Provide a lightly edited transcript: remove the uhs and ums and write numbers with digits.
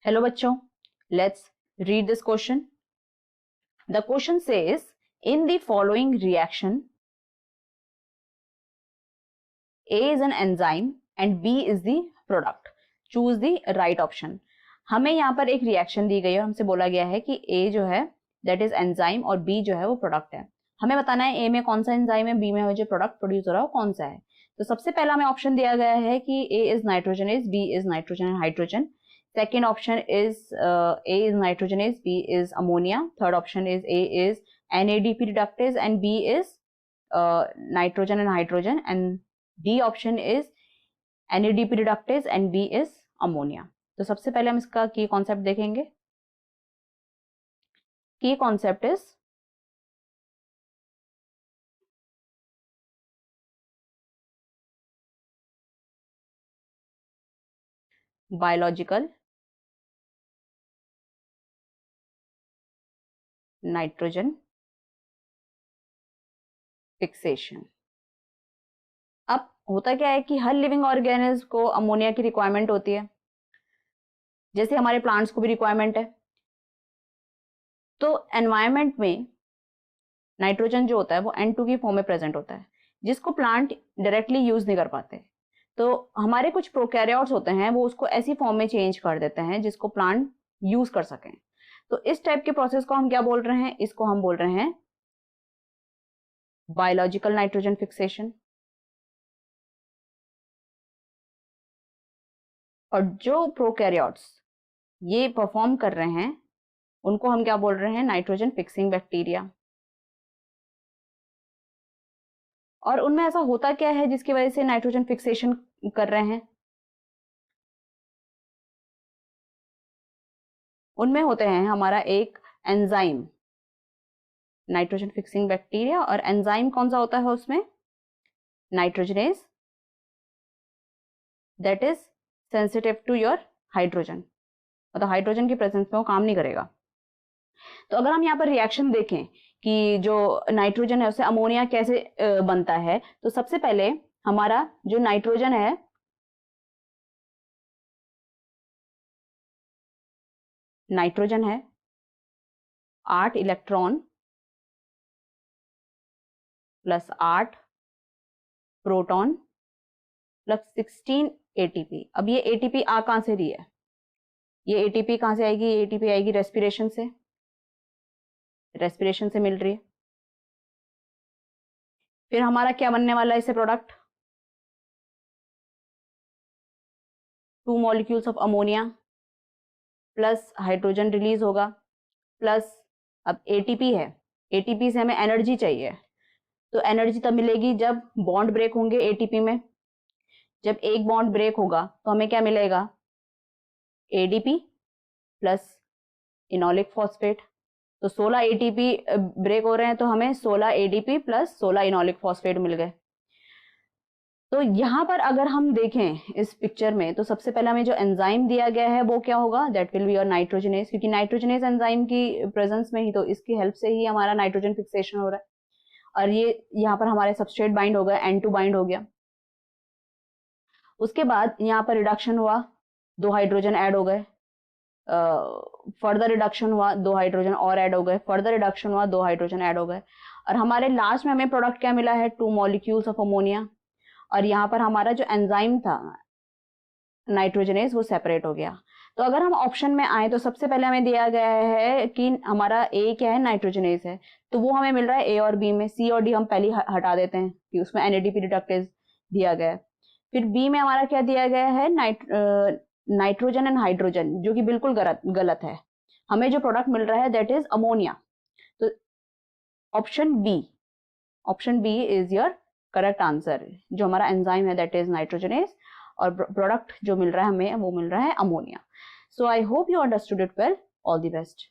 Hello बच्चों, let's read this question. The question says in the following reaction A is an enzyme and B is the product. Choose the right option. हमें यहाँ पर एक reaction दी गई है और हमसे बोला गया है कि A जो है दैट इज एंजाइम और B जो है वो प्रोडक्ट है. हमें बताना है A में कौन सा एंजाइम है, B में जो प्रोडक्ट प्रोड्यूस हो रहा है वो कौन सा है. तो सबसे पहला हमें ऑप्शन दिया गया है कि A is nitrogenase, B is nitrogen and hydrogen. Second option is A is nitrogenase, B is ammonia. Third option is A is NADP reductase and B is nitrogen and hydrogen, and D option is NADP reductase and B is ammonia. तो सबसे पहले हम इसका की concept देखेंगे. की concept is biological nitrogen fixation. अब होता क्या है कि हर लिविंग ऑर्गेनिज्म को अमोनिया की रिक्वायरमेंट होती है, जैसे हमारे प्लांट्स को भी रिक्वायरमेंट है. तो एनवायरनमेंट में नाइट्रोजन जो होता है वो N2 की फॉर्म में प्रेजेंट होता है, जिसको प्लांट डायरेक्टली यूज नहीं कर पाते. तो हमारे कुछ प्रोकैरियोट्स होते हैं वो उसको ऐसी फॉर्म में चेंज कर देते हैं जिसको प्लांट यूज कर सकें. तो इस टाइप के प्रोसेस को हम क्या बोल रहे हैं, इसको हम बोल रहे हैं बायोलॉजिकल नाइट्रोजन फिक्सेशन. और जो प्रोकैरियोट्स ये परफॉर्म कर रहे हैं उनको हम क्या बोल रहे हैं, नाइट्रोजन फिक्सिंग बैक्टीरिया. और उनमें ऐसा होता क्या है जिसकी वजह से नाइट्रोजन फिक्सेशन कर रहे हैं, उनमें होते हैं हमारा एक एंजाइम नाइट्रोजन फिक्सिंग बैक्टीरिया. और एंजाइम कौन सा होता है उसमें, nitrogenase, that is sensitive to your hydrogen. मतलब हाइड्रोजन की प्रेजेंस में वो काम नहीं करेगा. तो अगर हम यहाँ पर रिएक्शन देखें कि जो नाइट्रोजन है उसे अमोनिया कैसे बनता है, तो सबसे पहले हमारा जो नाइट्रोजन है नाइट्रोजन है 8 electron plus 8 proton plus 16 ATP. अब ये एटीपी आ कहां से रही है, ये एटीपी कहां से आएगी, ये एटीपी आएगी रेस्पिरेशन से, रेस्पिरेशन से मिल रही है. फिर हमारा क्या बनने वाला है इससे product, 2 molecules of ammonia plus hydrogen release होगा प्लस अब एटीपी है, एटीपी से हमें एनर्जी चाहिए. तो एनर्जी तब मिलेगी जब बॉन्ड ब्रेक होंगे एटीपी में. जब एक बॉन्ड ब्रेक होगा तो हमें क्या मिलेगा, एडीपी प्लस इनोलिक फॉस्फेट. तो 16 एटीपी ब्रेक हो रहे हैं तो हमें 16 एडीपी प्लस 16 इनोलिक फॉस्फेट मिल गए. तो यहां पर अगर हम देखें इस पिक्चर में तो सबसे पहले हमें जो एंजाइम दिया गया है वो क्या होगा, that will be your nitrogenase, क्योंकि नाइट्रोजनेज एंजाइम की प्रेजेंस में ही तो इसकी हेल्प से ही हमारा नाइट्रोजन फिक्सेशन हो रहा है. और ये यहाँ पर हमारे सबस्ट्रेट बाइंड हो गया, N2 बाइंड हो गया. उसके बाद यहाँ पर रिडक्शन हुआ, 2 हाइड्रोजन ऐड हो गए. फर्दर रिडक्शन हुआ, 2 हाइड्रोजन और ऐड हो गए. फर्दर रिडक्शन हुआ, 2 हाइड्रोजन ऐड हो गए. और हमारे लास्ट में हमें प्रोडक्ट क्या मिला है, 2 मॉलिक्यूल्स ऑफ अमोनिया. और यहाँ पर हमारा जो एंजाइम था नाइट्रोजनेज वो सेपरेट हो गया. तो अगर हम ऑप्शन में आए तो सबसे पहले हमें दिया गया है कि हमारा ए क्या है, नाइट्रोजनेज है, तो वो हमें मिल रहा है ए और बी में. सी और डी हम पहले हटा देते हैं कि उसमें एनएडीपी रिडक्टेज दिया गया है. फिर बी में हमारा क्या दिया गया है, नाइट्रोजन एंड हाइड्रोजन, जो कि बिल्कुल गलत है. हमें जो प्रोडक्ट मिल रहा है दैट इज अमोनिया. तो option B is your correct answer. जो हमारा एंजाइम है दैट इज नाइट्रोजनेज और प्रोडक्ट जो मिल रहा है हमें वो मिल रहा है ammonia. So I hope you understood it well. All the best.